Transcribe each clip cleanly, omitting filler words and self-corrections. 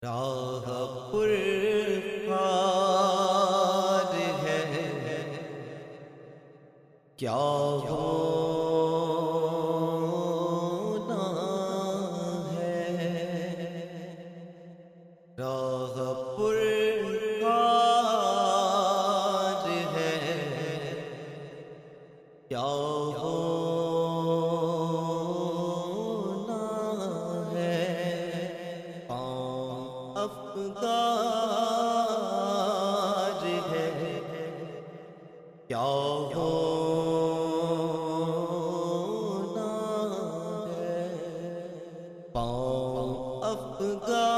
راہ پرخار ہے کیا ہونا ہے، راہ پرخار ہے کیا ہونا ہے، افگار ہے کیا ہونا ہے، پاؤں افگار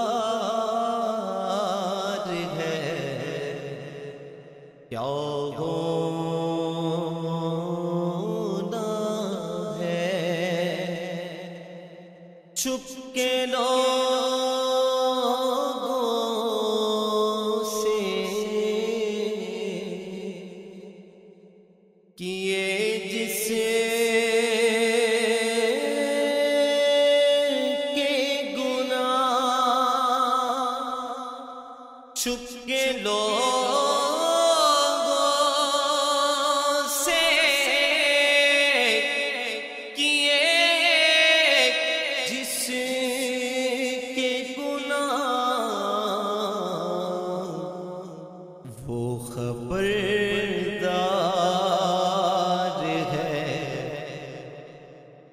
ہے کیا ہونا ہے، چھپ کے کیے جس کے گناہ، چھپ کے لوگوں سے کیے جس کے گناہ، وہ خبردار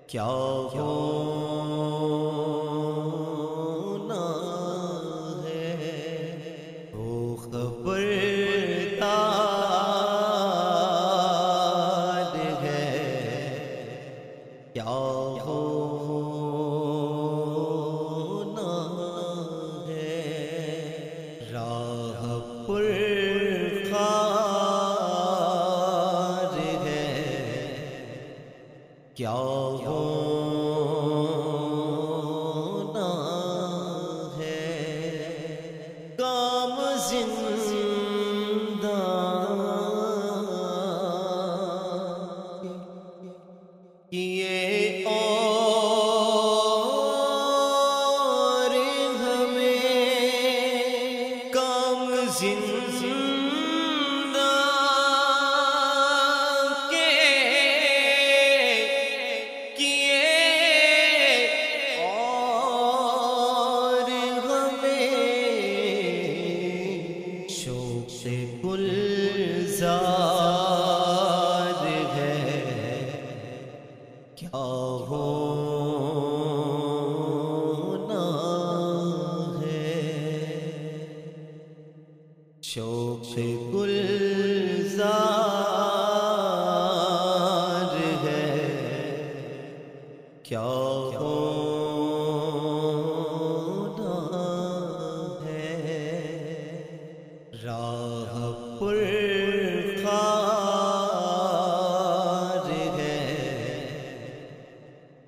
کیا ہونا ہے، وہ خبردار ہے کیا ہونا ہے، راہ پرخار ہے کیا ہونا ہے، کام زندہ کیے اور ہمیں کام زندہ گلزار ہے کیا ہونا ہے، شوق گلزار ہے کیا ہونا ہے، راہ پرخار ہے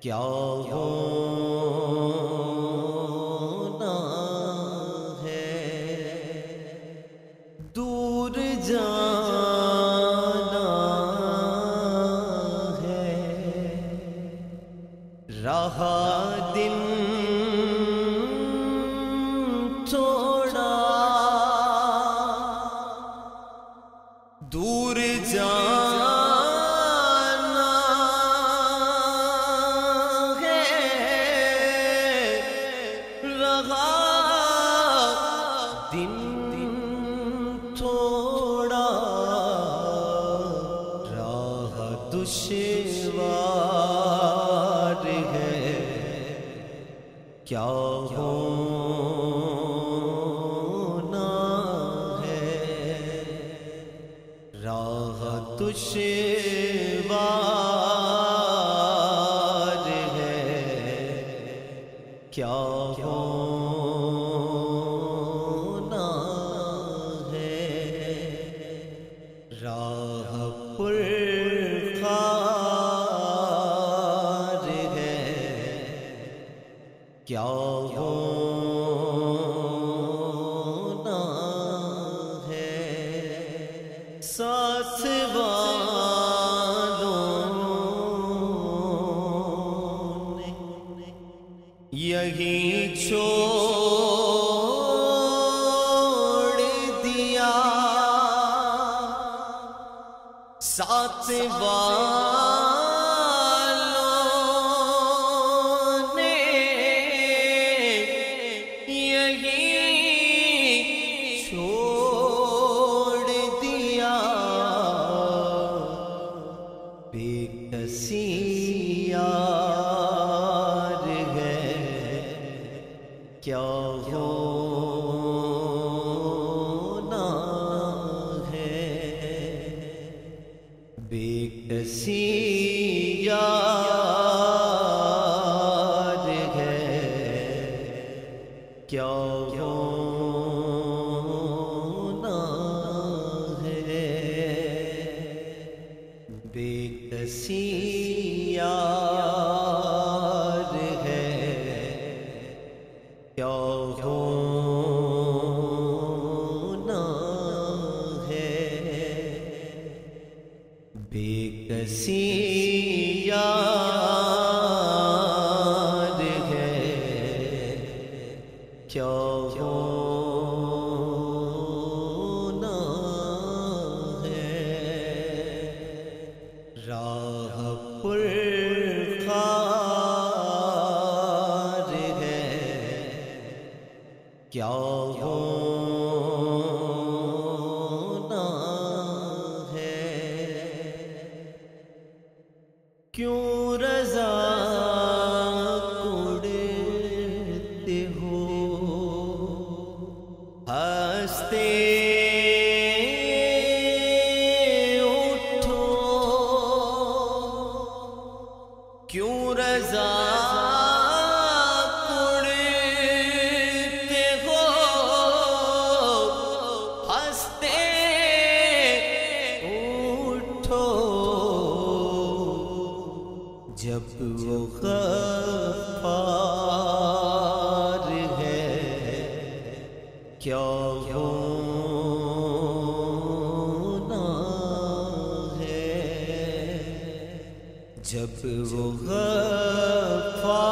کیا ہونا ہے، دور جانا ہے رہا دن تھوڑا، دور جانا ہے رہا دن تھوڑا، راہ دشوار ہے کیا ہونا ہے، راہ دشوار ہے کیا ہونا ہے، راہ پرخار ہے کیا ہونا ہے، ساتھ والوں نے یہی چھوڑ ساتھ والوں نے یہی چھوڑ دیا، بے کسی یار ہے کیا ہونا ہے، بے کسی یار ہے کیا ہونا ہے، بے کسی یار ہے کیا ہونا ہے، بے کسی یار ہے کیا ہونا ہے، راہ پر خار ہے کیا ہونا ہے، کیوں رضا اڑتے ہو ہنستے اٹھو، کیوں رضا اڑتے ہو ہنستے اٹھو، جب وہ غفار ہے کیا ہونا ہے، جب وہ غفار